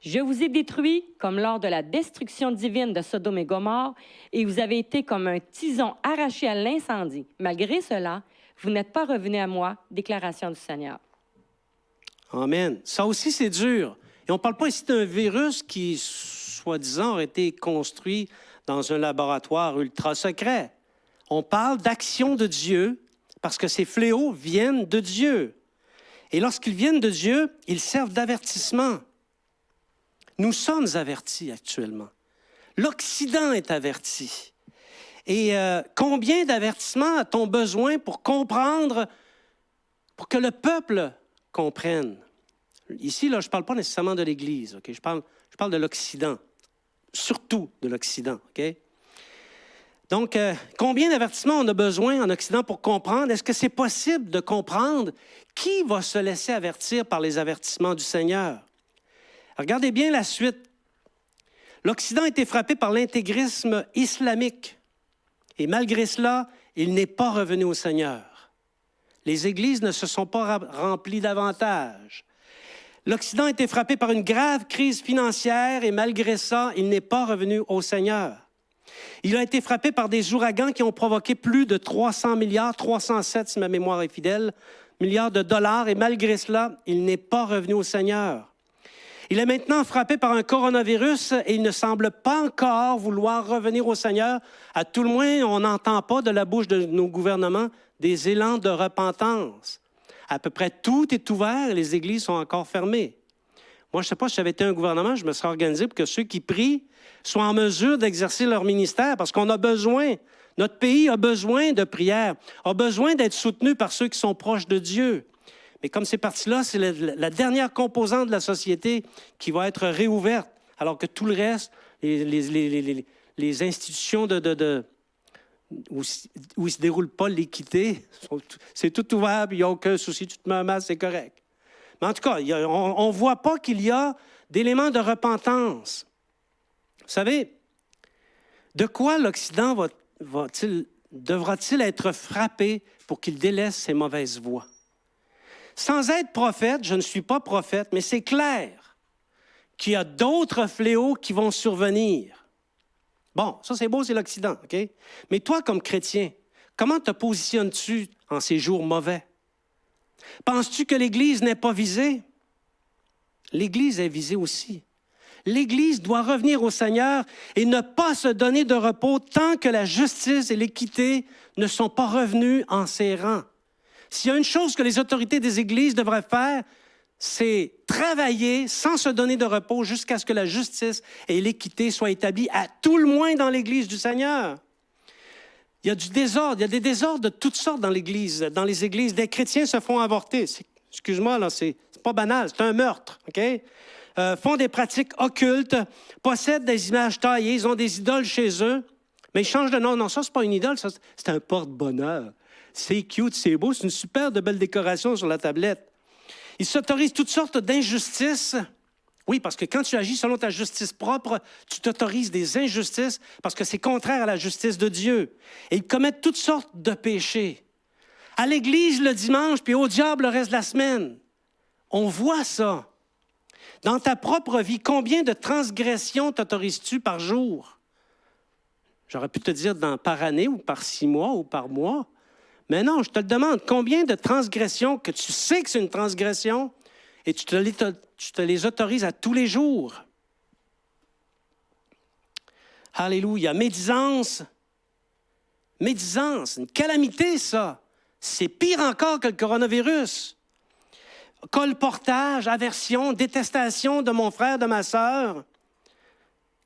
Je vous ai détruits comme lors de la destruction divine de Sodome et Gomorrhe, et vous avez été comme un tison arraché à l'incendie. Malgré cela, vous n'êtes pas revenus à moi, déclaration du Seigneur. Amen. Ça aussi, c'est dur. Et on ne parle pas ici d'un virus qui, soi-disant, aurait été construit dans un laboratoire ultra secret. On parle d'action de Dieu parce que ces fléaux viennent de Dieu. Et lorsqu'ils viennent de Dieu, ils servent d'avertissement. Nous sommes avertis actuellement. L'Occident est averti. Et combien d'avertissements a-t-on besoin pour comprendre, pour que le peuple comprenne? Ici, là, je ne parle pas nécessairement de l'Église, okay? Je parle de l'Occident, surtout de l'Occident. Okay? Donc, combien d'avertissements on a besoin en Occident pour comprendre? Est-ce que c'est possible de comprendre qui va se laisser avertir par les avertissements du Seigneur? Regardez bien la suite. L'Occident a été frappé par l'intégrisme islamique. Et malgré cela, il n'est pas revenu au Seigneur. Les églises ne se sont pas remplies davantage. L'Occident a été frappé par une grave crise financière et malgré ça, il n'est pas revenu au Seigneur. Il a été frappé par des ouragans qui ont provoqué plus de 300 milliards, 307 si ma mémoire est fidèle, milliards de dollars et malgré cela, il n'est pas revenu au Seigneur. Il est maintenant frappé par un coronavirus et il ne semble pas encore vouloir revenir au Seigneur. À tout le moins, on n'entend pas de la bouche de nos gouvernements des élans de repentance. À peu près tout est ouvert et les églises sont encore fermées. Moi, je ne sais pas si j'avais été un gouvernement, je me serais organisé pour que ceux qui prient soient en mesure d'exercer leur ministère parce qu'on a besoin, notre pays a besoin de prière, a besoin d'être soutenu par ceux qui sont proches de Dieu. Mais comme ces parties-là, c'est la dernière composante de la société qui va être réouverte, alors que tout le reste, les institutions où il ne se déroule pas l'équité, c'est tout ouvert, il n'y a aucun souci, tu te mets un masque, c'est correct. Mais en tout cas, on ne voit pas qu'il y a d'éléments de repentance. Vous savez, de quoi l'Occident devra-t-il être frappé pour qu'il délaisse ses mauvaises voies? Sans être prophète, je ne suis pas prophète, mais c'est clair qu'il y a d'autres fléaux qui vont survenir. Bon, ça c'est beau, c'est l'Occident, OK? Mais toi, comme chrétien, comment te positionnes-tu en ces jours mauvais? Penses-tu que l'Église n'est pas visée? L'Église est visée aussi. L'Église doit revenir au Seigneur et ne pas se donner de repos tant que la justice et l'équité ne sont pas revenues en ses rangs. S'il y a une chose que les autorités des églises devraient faire, c'est travailler sans se donner de repos jusqu'à ce que la justice et l'équité soient établies, à tout le moins dans l'Église du Seigneur. Il y a du désordre, il y a des désordres de toutes sortes dans l'Église. Dans les églises, des chrétiens se font avorter. Excuse-moi, là, c'est pas banal, c'est un meurtre, OK? Font des pratiques occultes, possèdent des images taillées, ils ont des idoles chez eux, mais ils changent de nom. Non, ça, c'est pas une idole, ça, c'est un porte-bonheur. C'est cute, c'est beau, c'est une super de belle décoration sur la tablette. Ils s'autorisent toutes sortes d'injustices Oui, parce que quand tu agis selon ta justice propre, tu t'autorises des injustices parce que c'est contraire à la justice de Dieu. Et ils commettent toutes sortes de péchés. À l'église le dimanche, puis au diable le reste de la semaine. On voit ça. Dans ta propre vie, combien de transgressions t'autorises-tu par jour? J'aurais pu te dire par année ou par 6 mois ou par mois. Mais non, je te le demande. Combien de transgressions que tu sais que c'est une transgression et tu te les autorises à tous les jours? Alléluia. Médisance. Médisance, une calamité, ça. C'est pire encore que le coronavirus. Colportage, aversion, détestation de mon frère, de ma sœur.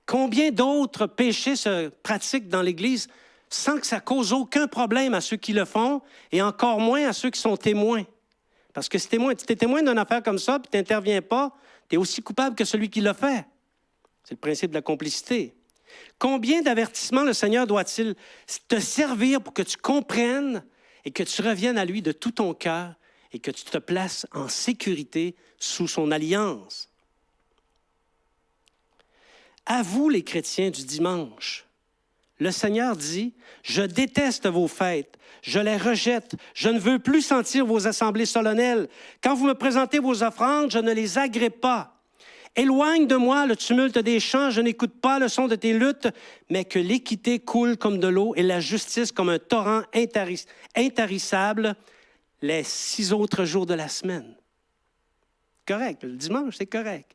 Combien d'autres péchés se pratiquent dans l'Église sans que ça cause aucun problème à ceux qui le font et encore moins à ceux qui sont témoins? Parce que si tu es témoin d'une affaire comme ça puis tu n'interviens pas, tu es aussi coupable que celui qui l'a fait. C'est le principe de la complicité. Combien d'avertissements le Seigneur doit-il te servir pour que tu comprennes et que tu reviennes à lui de tout ton cœur et que tu te places en sécurité sous son alliance? À vous, les chrétiens du dimanche, le Seigneur dit, « Je déteste vos fêtes, je les rejette, je ne veux plus sentir vos assemblées solennelles. Quand vous me présentez vos offrandes, je ne les agrée pas. Éloigne de moi le tumulte des chants, je n'écoute pas le son de tes luttes, mais que l'équité coule comme de l'eau et la justice comme un torrent intarissable les 6 autres jours de la semaine. » Correct, le dimanche, c'est correct.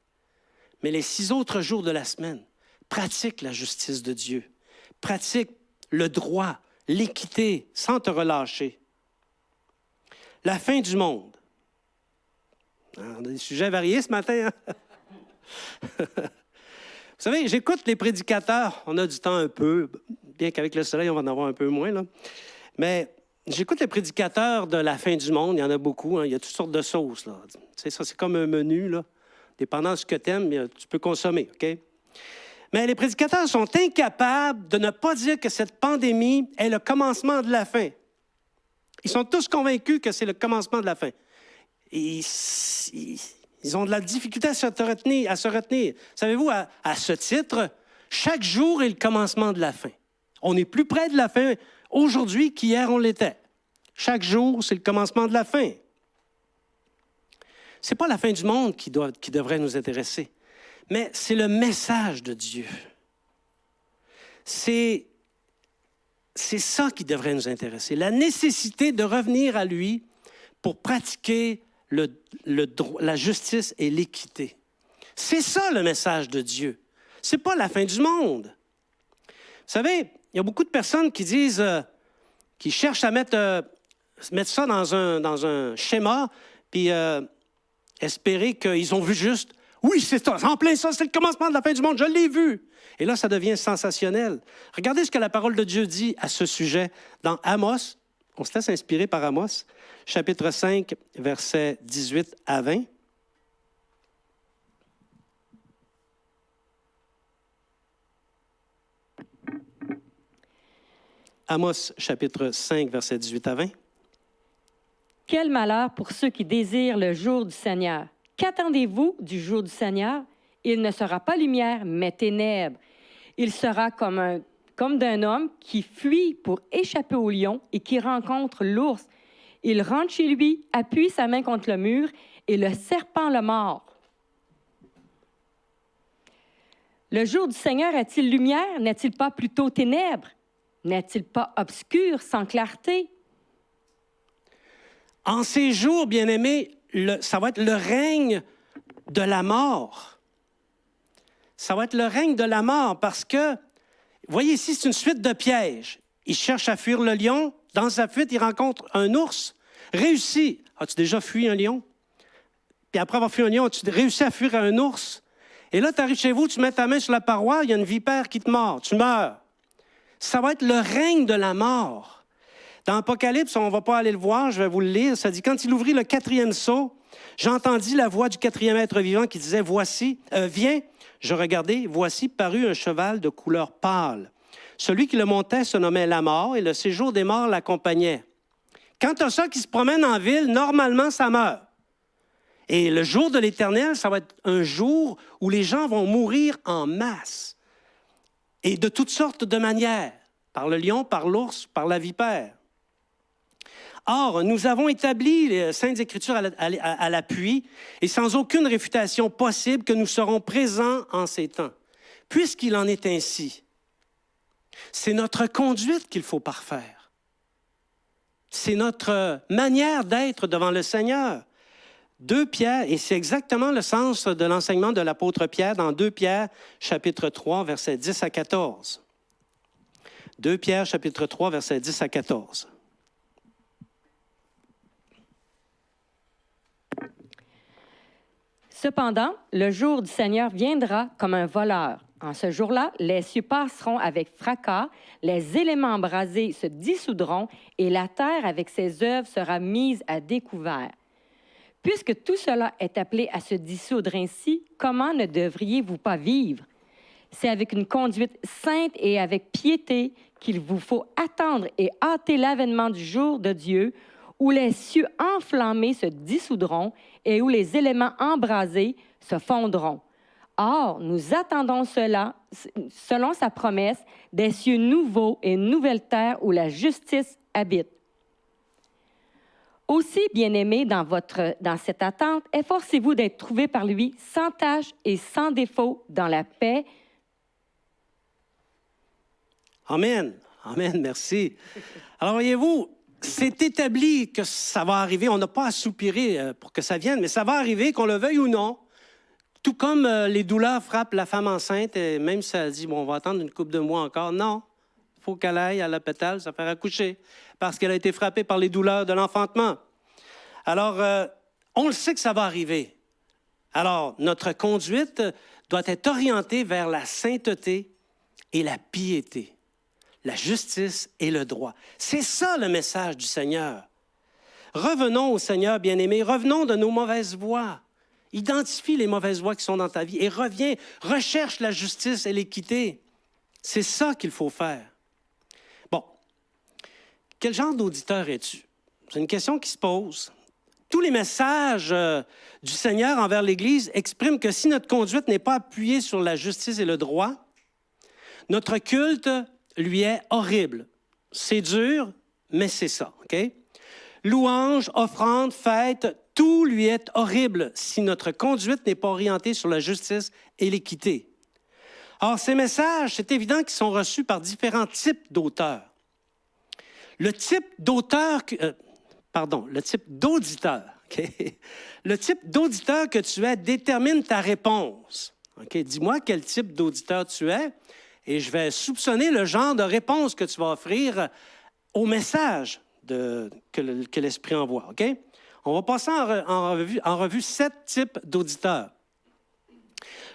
Mais les 6 autres jours de la semaine, pratique la justice de Dieu. Pratique le droit, l'équité, sans te relâcher. La fin du monde. On a des sujets variés ce matin. Hein? Vous savez, j'écoute les prédicateurs. On a du temps un peu, bien qu'avec le soleil, on va en avoir un peu moins. Là. Mais j'écoute les prédicateurs de la fin du monde. Il y en a beaucoup. Hein. Il y a toutes sortes de sauces. Là. Tu sais, ça, c'est comme un menu. Là. Dépendant de ce que tu aimes, tu peux consommer. OK? Mais les prédicateurs sont incapables de ne pas dire que cette pandémie est le commencement de la fin. Ils sont tous convaincus que c'est le commencement de la fin. Ils ont de la difficulté à se retenir. Savez-vous, à ce titre, chaque jour est le commencement de la fin. On est plus près de la fin aujourd'hui qu'hier on l'était. Chaque jour, c'est le commencement de la fin. Ce n'est pas la fin du monde qui devrait nous intéresser, mais c'est le message de Dieu. C'est ça qui devrait nous intéresser, la nécessité de revenir à lui pour pratiquer la justice et l'équité. C'est ça le message de Dieu. Ce n'est pas la fin du monde. Vous savez, il y a beaucoup de personnes qui disent, qui cherchent à mettre ça dans un schéma, puis espérer qu'ils ont vu juste, oui, c'est ça, en plein ça, c'est le commencement de la fin du monde, je l'ai vu. Et là, ça devient sensationnel. Regardez ce que la parole de Dieu dit à ce sujet dans Amos. On se laisse inspirer par Amos, chapitre 5, versets 18 à 20. Amos, chapitre 5, versets 18 à 20. Quel malheur pour ceux qui désirent le jour du Seigneur. Qu'attendez-vous du jour du Seigneur? Il ne sera pas lumière, mais ténèbres. Il sera comme d'un homme qui fuit pour échapper au lion et qui rencontre l'ours. Il rentre chez lui, appuie sa main contre le mur et le serpent le mord. Le jour du Seigneur est-il lumière? N'est-il pas plutôt ténèbres? N'est-il pas obscur, sans clarté? En ces jours, bien-aimés, ça va être le règne de la mort. Ça va être le règne de la mort parce que, voyez ici, c'est une suite de pièges. Il cherche à fuir le lion. Dans sa fuite, il rencontre un ours. Réussi. As-tu déjà fui un lion? Puis après avoir fui un lion, as-tu réussi à fuir un ours? Et là, tu arrives chez vous, tu mets ta main sur la paroi, il y a une vipère qui te mord. Tu meurs. Ça va être le règne de la mort. Dans Apocalypse, on ne va pas aller le voir, je vais vous le lire. Ça dit, quand il ouvrit le 4e sceau, j'entendis la voix du 4e être vivant qui disait, voici, viens. Je regardai, voici parut un cheval de couleur pâle. Celui qui le montait se nommait la mort et le séjour des morts l'accompagnait. Quand tu as ça qui se promène en ville, normalement, ça meurt. Et le jour de l'Éternel, ça va être un jour où les gens vont mourir en masse. Et de toutes sortes de manières. Par le lion, par l'ours, par la vipère. Or, nous avons établi les Saintes Écritures à l'appui et sans aucune réfutation possible que nous serons présents en ces temps. Puisqu'il en est ainsi, c'est notre conduite qu'il faut parfaire. C'est notre manière d'être devant le Seigneur. 2 Pierre, et c'est exactement le sens de l'enseignement de l'apôtre Pierre dans 2 Pierre, chapitre 3, versets 10 à 14. 2 Pierre, chapitre 3, versets 10 à 14. Cependant, le jour du Seigneur viendra comme un voleur. En ce jour-là, les cieux passeront avec fracas, les éléments embrasés se dissoudront et la terre avec ses œuvres sera mise à découvert. Puisque tout cela est appelé à se dissoudre ainsi, comment ne devriez-vous pas vivre? C'est avec une conduite sainte et avec piété qu'il vous faut attendre et hâter l'avènement du jour de Dieu, où les cieux enflammés se dissoudront et où les éléments embrasés se fondront. Or, nous attendons cela, selon sa promesse, des cieux nouveaux et une nouvelle terre où la justice habite. Aussi, bien-aimés, dans cette attente, efforcez-vous d'être trouvés par lui sans tache et sans défaut dans la paix. Amen. Amen, merci. Alors, voyez-vous, c'est établi que ça va arriver. On n'a pas à soupirer pour que ça vienne, mais ça va arriver, qu'on le veuille ou non. Tout comme les douleurs frappent la femme enceinte, et même si elle dit, bon, on va attendre une couple de mois encore. Non, il faut qu'elle aille à l'hôpital se faire accoucher parce qu'elle a été frappée par les douleurs de l'enfantement. Alors, on le sait que ça va arriver. Alors, notre conduite doit être orientée vers la sainteté et la piété, la justice et le droit. C'est ça le message du Seigneur. Revenons au Seigneur, bien-aimé, revenons de nos mauvaises voies. Identifie les mauvaises voies qui sont dans ta vie et reviens, recherche la justice et l'équité. C'est ça qu'il faut faire. Bon, quel genre d'auditeur es-tu? C'est une question qui se pose. Tous les messages du Seigneur envers l'Église expriment que si notre conduite n'est pas appuyée sur la justice et le droit, notre culte lui est horrible. C'est dur, mais c'est ça, OK? Louange, offrande, fête, tout lui est horrible si notre conduite n'est pas orientée sur la justice et l'équité. Or, ces messages, c'est évident qu'ils sont reçus par différents types d'auteurs. Le type d'auditeur, okay? Le type d'auditeur que tu es détermine ta réponse. Okay? Dis-moi quel type d'auditeur tu es et je vais soupçonner le genre de réponse que tu vas offrir au message que l'Esprit envoie. Okay? On va passer en revue 7 types d'auditeurs.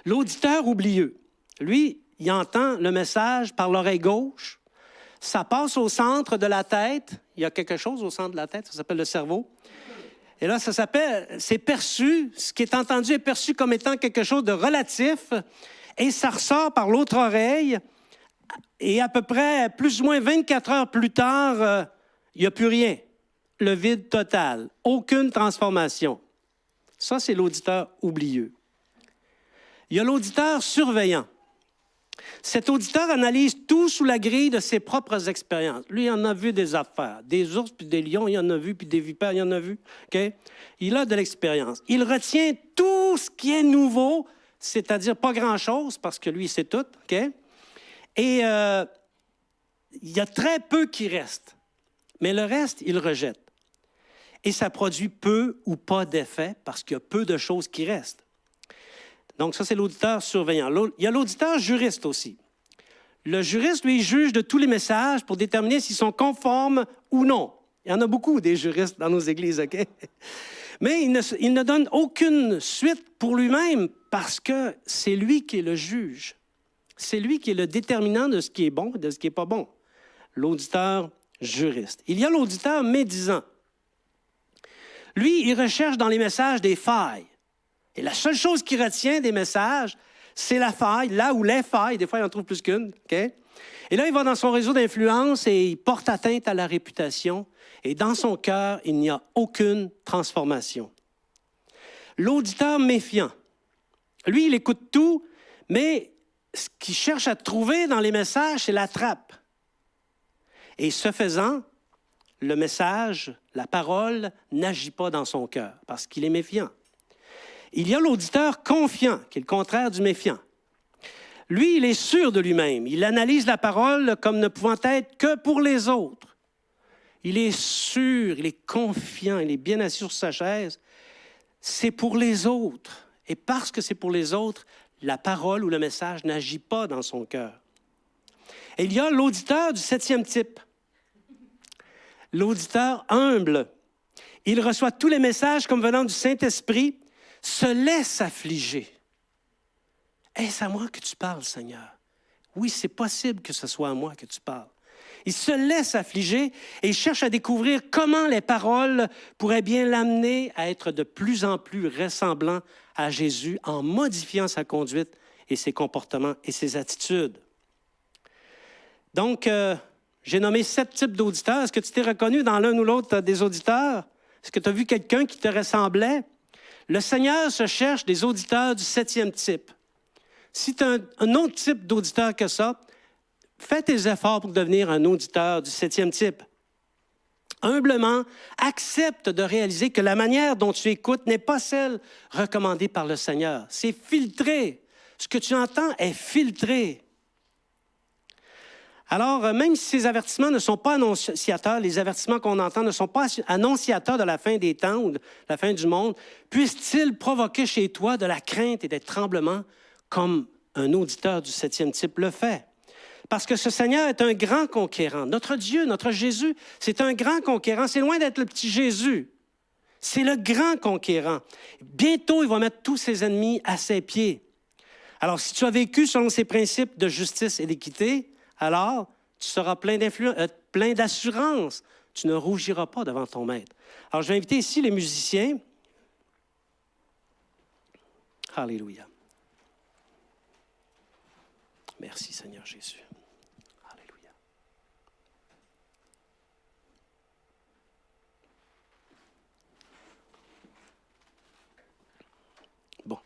L'auditeur oublieux, lui, il entend le message par l'oreille gauche. Ça passe au centre de la tête. Il y a quelque chose au centre de la tête, ça s'appelle le cerveau. Et là, c'est perçu, ce qui est entendu est perçu comme étant quelque chose de relatif, et ça ressort par l'autre oreille, et à peu près plus ou moins 24 heures plus tard, il n'y a plus rien. Le vide total, aucune transformation. Ça, c'est l'auditeur oublieux. Il y a l'auditeur surveillant. Cet auditeur analyse tout sous la grille de ses propres expériences. Lui, il en a vu des affaires. Des ours puis des lions, il en a vu, puis des vipères, il en a vu. Okay? Il a de l'expérience. Il retient tout ce qui est nouveau, c'est-à-dire pas grand-chose, parce que lui, il sait tout. Okay? Et il y a très peu qui reste. Mais le reste, il rejette. Et ça produit peu ou pas d'effet, parce qu'il y a peu de choses qui restent. Donc, ça, c'est l'auditeur surveillant. Il y a l'auditeur juriste aussi. Le juriste, lui, juge de tous les messages pour déterminer s'ils sont conformes ou non. Il y en a beaucoup, des juristes dans nos églises, OK? Mais il ne donne aucune suite pour lui-même parce que c'est lui qui est le juge. C'est lui qui est le déterminant de ce qui est bon et de ce qui n'est pas bon. L'auditeur juriste. Il y a l'auditeur médisant. Lui, il recherche dans les messages des failles. Et la seule chose qu'il retient des messages, c'est la faille, là où les failles, des fois, il en trouve plus qu'une. Okay? Et là, il va dans son réseau d'influence et il porte atteinte à la réputation. Et dans son cœur, il n'y a aucune transformation. l'auditeur méfiant. Lui, il écoute tout, mais ce qu'il cherche à trouver dans les messages, c'est la trappe. Et ce faisant, le message, la parole, n'agit pas dans son cœur parce qu'il est méfiant. Il y a l'auditeur confiant, qui est le contraire du méfiant. Lui, il est sûr de lui-même. Il analyse la parole comme ne pouvant être que pour les autres. Il est sûr, il est confiant, il est bien assis sur sa chaise. C'est pour les autres. Et parce que c'est pour les autres, la parole ou le message n'agit pas dans son cœur. Et il y a l'auditeur du 7e type. L'auditeur humble. Il reçoit tous les messages comme venant du Saint-Esprit, se laisse affliger. Est-ce à moi que tu parles, Seigneur? Oui, c'est possible que ce soit à moi que tu parles. Il se laisse affliger et il cherche à découvrir comment les paroles pourraient bien l'amener à être de plus en plus ressemblant à Jésus en modifiant sa conduite et ses comportements et ses attitudes. Donc, j'ai nommé 7 types d'auditeurs. Est-ce que tu t'es reconnu dans l'un ou l'autre des auditeurs? Est-ce que tu as vu quelqu'un qui te ressemblait? Le Seigneur se cherche des auditeurs du 7e type. Si tu as un autre type d'auditeur que ça, fais tes efforts pour devenir un auditeur du 7e type. Humblement, accepte de réaliser que la manière dont tu écoutes n'est pas celle recommandée par le Seigneur. C'est filtré. Ce que tu entends est filtré. Alors, même si ces avertissements ne sont pas annonciateurs, les avertissements qu'on entend ne sont pas annonciateurs de la fin des temps ou de la fin du monde, puissent-ils provoquer chez toi de la crainte et des tremblements comme un auditeur du 7e type le fait? Parce que ce Seigneur est un grand conquérant. Notre Dieu, notre Jésus, c'est un grand conquérant. C'est loin d'être le petit Jésus. C'est le grand conquérant. Bientôt, il va mettre tous ses ennemis à ses pieds. Alors, si tu as vécu selon ces principes de justice et d'équité, alors tu seras plein d'assurance. Tu ne rougiras pas devant ton maître. Alors, je vais inviter ici les musiciens. Alléluia. Merci, Seigneur Jésus. Alléluia. Bon.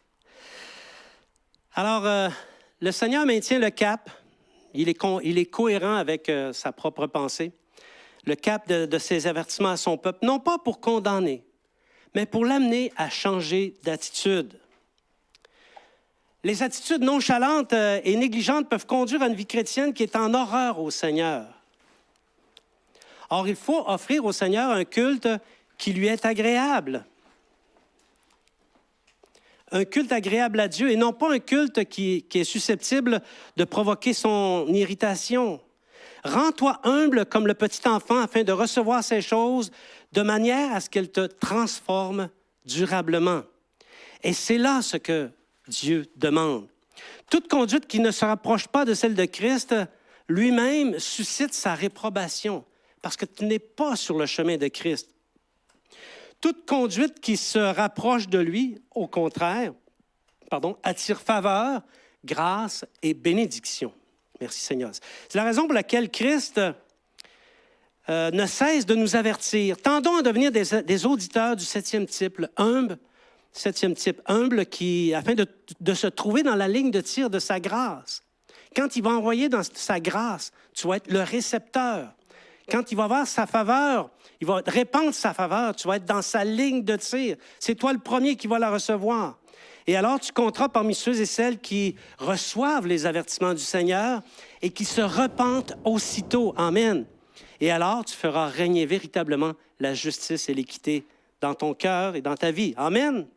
Alors, le Seigneur maintient le cap. Il est cohérent avec sa propre pensée. Le cap de ses avertissements à son peuple, non pas pour condamner, mais pour l'amener à changer d'attitude. Les attitudes nonchalantes et négligentes peuvent conduire à une vie chrétienne qui est en horreur au Seigneur. Or, il faut offrir au Seigneur un culte qui lui est agréable. Un culte agréable à Dieu et non pas un culte qui est susceptible de provoquer son irritation. Rends-toi humble comme le petit enfant afin de recevoir ces choses de manière à ce qu'elles te transforment durablement. Et c'est là ce que Dieu demande. Toute conduite qui ne se rapproche pas de celle de Christ lui-même suscite sa réprobation parce que tu n'es pas sur le chemin de Christ. Toute conduite qui se rapproche de lui, au contraire, attire faveur, grâce et bénédiction. Merci Seigneur. C'est la raison pour laquelle Christ ne cesse de nous avertir. Tendons à devenir des auditeurs du 7e type, humble, 7e type, humble, afin de se trouver dans la ligne de tir de sa grâce. Quand il va envoyer dans sa grâce, tu vas être le récepteur. Quand il va avoir sa faveur, il va répandre sa faveur, tu vas être dans sa ligne de tir. C'est toi le premier qui va la recevoir. Et alors, tu compteras parmi ceux et celles qui reçoivent les avertissements du Seigneur et qui se repentent aussitôt. Amen. Et alors, tu feras régner véritablement la justice et l'équité dans ton cœur et dans ta vie. Amen.